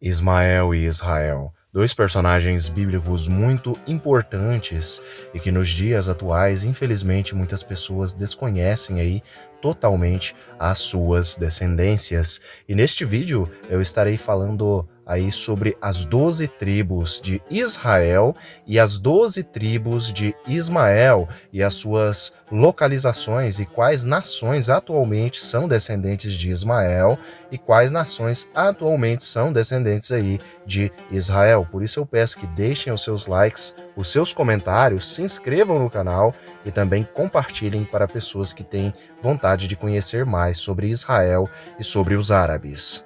Ismael e Israel, dois personagens bíblicos muito importantes e que nos dias atuais, infelizmente, muitas pessoas desconhecem aí totalmente as suas descendências. E neste vídeo eu estarei falando aí sobre as 12 tribos de Israel e as 12 tribos de Ismael e as suas localizações e quais nações atualmente são descendentes de Ismael e quais nações atualmente são descendentes aí de Israel. Por isso eu peço que deixem os seus likes, os seus comentários, se inscrevam no canal e também compartilhem para pessoas que têm vontade de conhecer mais sobre Israel e sobre os árabes.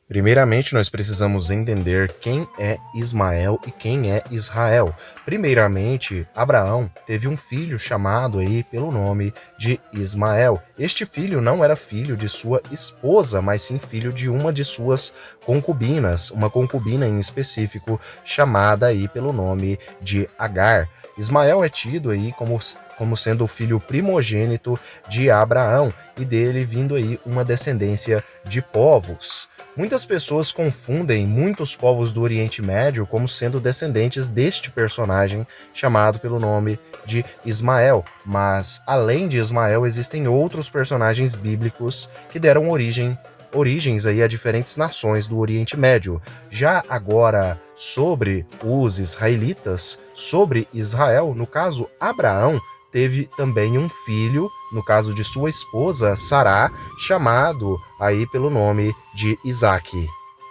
Primeiramente, nós precisamos entender quem é Ismael e quem é Israel. Primeiramente, Abraão teve um filho chamado aí pelo nome de Ismael. Este filho não era filho de sua esposa, mas sim filho de uma de suas concubinas, uma concubina em específico chamada aí pelo nome de Agar. Ismael é tido aí como sendo o filho primogênito de Abraão e dele vindo aí uma descendência de povos. Muitas pessoas confundem muitos povos do Oriente Médio como sendo descendentes deste personagem chamado pelo nome de Ismael, mas além de Ismael existem outros personagens bíblicos que deram origens aí a diferentes nações do Oriente Médio. Já agora sobre os israelitas, sobre Israel, no caso Abraão teve também um filho, no caso de sua esposa Sará, chamado aí pelo nome de Isaque.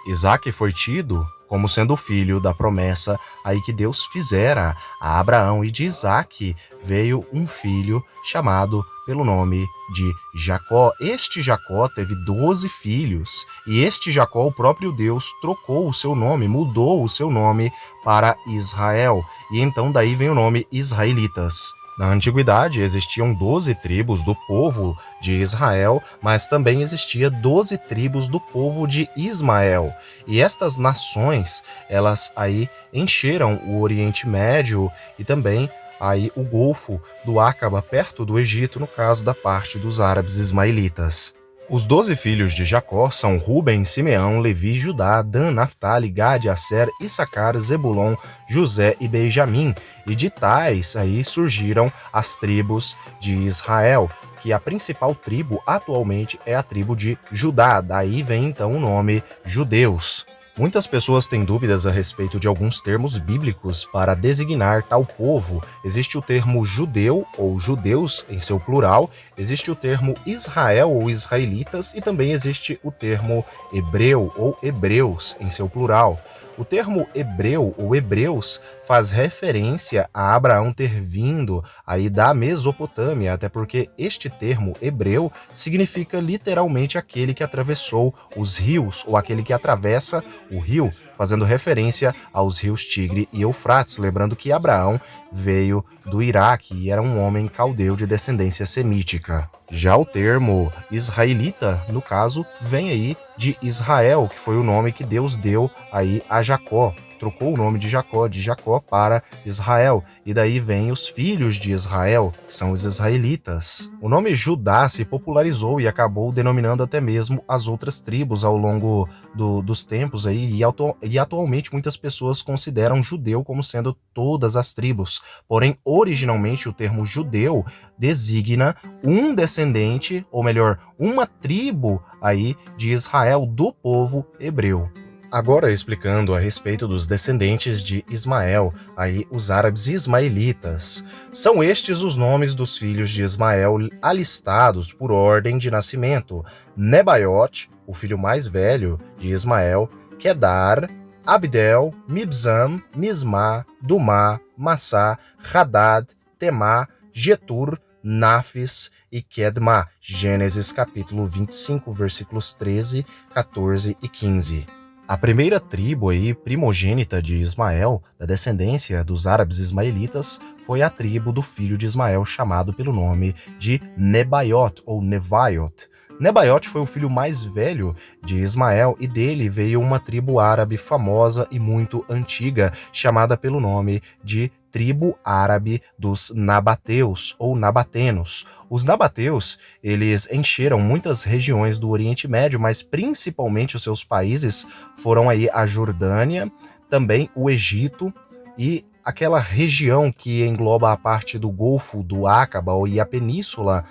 Isaque foi tido como sendo o filho da promessa aí que Deus fizera a Abraão, e de Isaque veio um filho chamado pelo nome de Jacó. Este Jacó teve 12 filhos, e este Jacó, o próprio Deus, trocou o seu nome, mudou o seu nome para Israel, e então daí vem o nome Israelitas. Na antiguidade existiam 12 tribos do povo de Israel, mas também existia 12 tribos do povo de Ismael. E estas nações, elas aí encheram o Oriente Médio e também aí o Golfo do Áqaba, perto do Egito, no caso da parte dos árabes ismaelitas. Os 12 filhos de Jacó são Ruben, Simeão, Levi, Judá, Dan, Naftali, Gade, Asser, Issacar, Zebulon, José e Benjamim. E de tais aí surgiram as tribos de Israel, que a principal tribo atualmente é a tribo de Judá. Daí vem então o nome judeus. Muitas pessoas têm dúvidas a respeito de alguns termos bíblicos para designar tal povo. Existe o termo judeu ou judeus em seu plural, existe o termo Israel ou israelitas e também existe o termo hebreu ou hebreus em seu plural. O termo hebreu ou hebreus faz referência a Abraão ter vindo aí da Mesopotâmia, até porque este termo hebreu significa literalmente aquele que atravessou os rios ou aquele que atravessa o rio, fazendo referência aos rios Tigre e Eufrates, lembrando que Abraão veio do Iraque e era um homem caldeu de descendência semítica. Já o termo israelita, no caso, vem aí de Israel, que foi o nome que Deus deu aí a Jacó, trocou o nome de Jacó para Israel, e daí vem os filhos de Israel, que são os israelitas. O nome Judá se popularizou e acabou denominando até mesmo as outras tribos ao longo dos tempos aí, e atualmente muitas pessoas consideram judeu como sendo todas as tribos, porém originalmente o termo judeu designa um descendente, ou melhor, uma tribo aí de Israel, do povo hebreu. Agora explicando a respeito dos descendentes de Ismael, aí os árabes ismaelitas. São estes os nomes dos filhos de Ismael alistados por ordem de nascimento: Nebaiot, o filho mais velho de Ismael, Kedar, Abdel, Mibzam, Misma, Dumá, Massá, Hadad, Temá, Getur, Nafis e Kedma. Gênesis capítulo 25, versículos 13, 14 e 15. A primeira tribo aí, primogênita de Ismael, da descendência dos árabes ismaelitas, foi a tribo do filho de Ismael, chamado pelo nome de Nebaiot ou Nevaiot. Nebaiote foi o filho mais velho de Ismael e dele veio uma tribo árabe famosa e muito antiga, chamada pelo nome de tribo árabe dos Nabateus ou Nabatenos. Os Nabateus, eles encheram muitas regiões do Oriente Médio, mas principalmente os seus países foram aí a Jordânia, também o Egito e aquela região que engloba a parte do Golfo do Áqaba e a península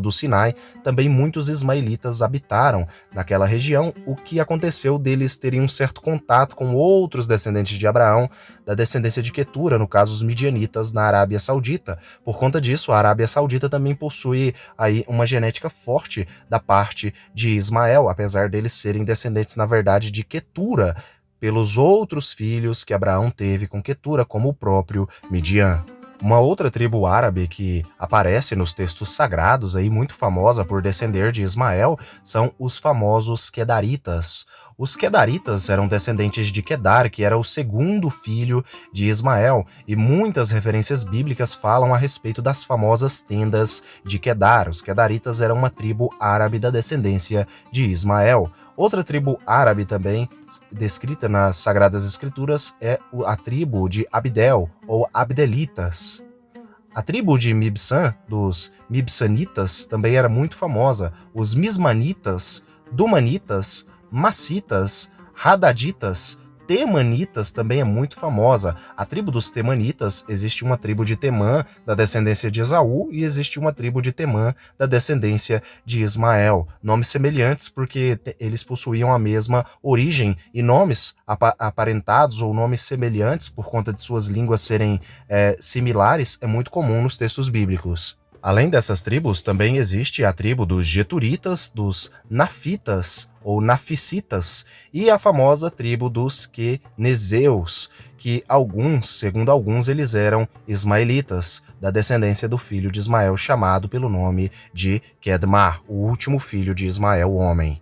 do Sinai. Também muitos ismaelitas habitaram naquela região, o que aconteceu deles terem um certo contato com outros descendentes de Abraão, da descendência de Quetura, no caso os midianitas na Arábia Saudita. Por conta disso, a Arábia Saudita também possui aí uma genética forte da parte de Ismael, apesar deles serem descendentes, na verdade, de Quetura, pelos outros filhos que Abraão teve com Quetura, como o próprio Midian. Uma outra tribo árabe que aparece nos textos sagrados, aí muito famosa por descender de Ismael, são os famosos Quedaritas. Os Quedaritas eram descendentes de Quedar, que era o segundo filho de Ismael, e muitas referências bíblicas falam a respeito das famosas tendas de Quedar. Os Quedaritas eram uma tribo árabe da descendência de Ismael. Outra tribo árabe também descrita nas Sagradas Escrituras é a tribo de Abdel, ou Abdelitas. A tribo de Mibsam, dos Mibsanitas, também era muito famosa. Os Mismanitas, Dumanitas, Massitas, Hadaditas, Temanitas também é muito famosa. A tribo dos Temanitas, existe uma tribo de Temã, da descendência de Esaú, e existe uma tribo de Temã, da descendência de Ismael. Nomes semelhantes porque eles possuíam a mesma origem, e nomes aparentados ou nomes semelhantes por conta de suas línguas serem similares é muito comum nos textos bíblicos. Além dessas tribos, também existe a tribo dos Geturitas, dos Nafitas ou Naficitas e a famosa tribo dos Quenezeus, que segundo alguns, eles eram ismaelitas, da descendência do filho de Ismael, chamado pelo nome de Quedmar, o último filho de Ismael, o homem.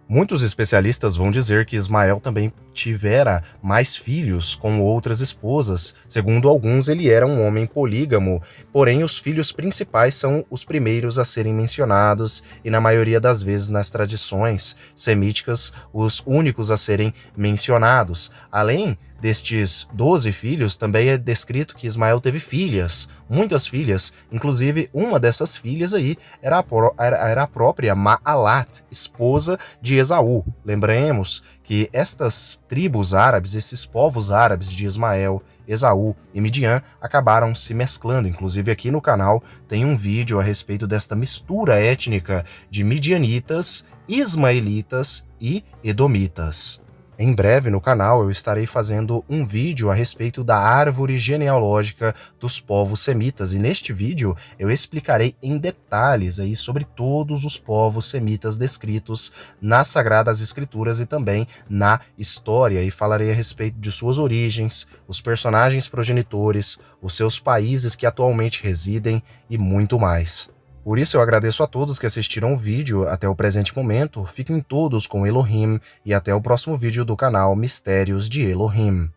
Muitos especialistas vão dizer que Ismael também tivera mais filhos com outras esposas. Segundo alguns, ele era um homem polígamo, porém os filhos principais são os primeiros a serem mencionados e, na maioria das vezes, nas tradições semíticas, os únicos a serem mencionados. Além destes 12 filhos, também é descrito que Ismael teve filhas, muitas filhas, inclusive uma dessas filhas aí era a própria Maalat, esposa de Esaú. Lembremos que estas tribos árabes, esses povos árabes de Ismael, Esaú e Midian acabaram se mesclando. Inclusive aqui no canal tem um vídeo a respeito desta mistura étnica de midianitas, ismaelitas e edomitas. Em breve no canal eu estarei fazendo um vídeo a respeito da árvore genealógica dos povos semitas, e neste vídeo eu explicarei em detalhes aí sobre todos os povos semitas descritos nas Sagradas Escrituras e também na história, e falarei a respeito de suas origens, os personagens progenitores, os seus países que atualmente residem e muito mais. Por isso eu agradeço a todos que assistiram o vídeo até o presente momento, fiquem todos com Elohim e até o próximo vídeo do canal Mistérios de Elohim.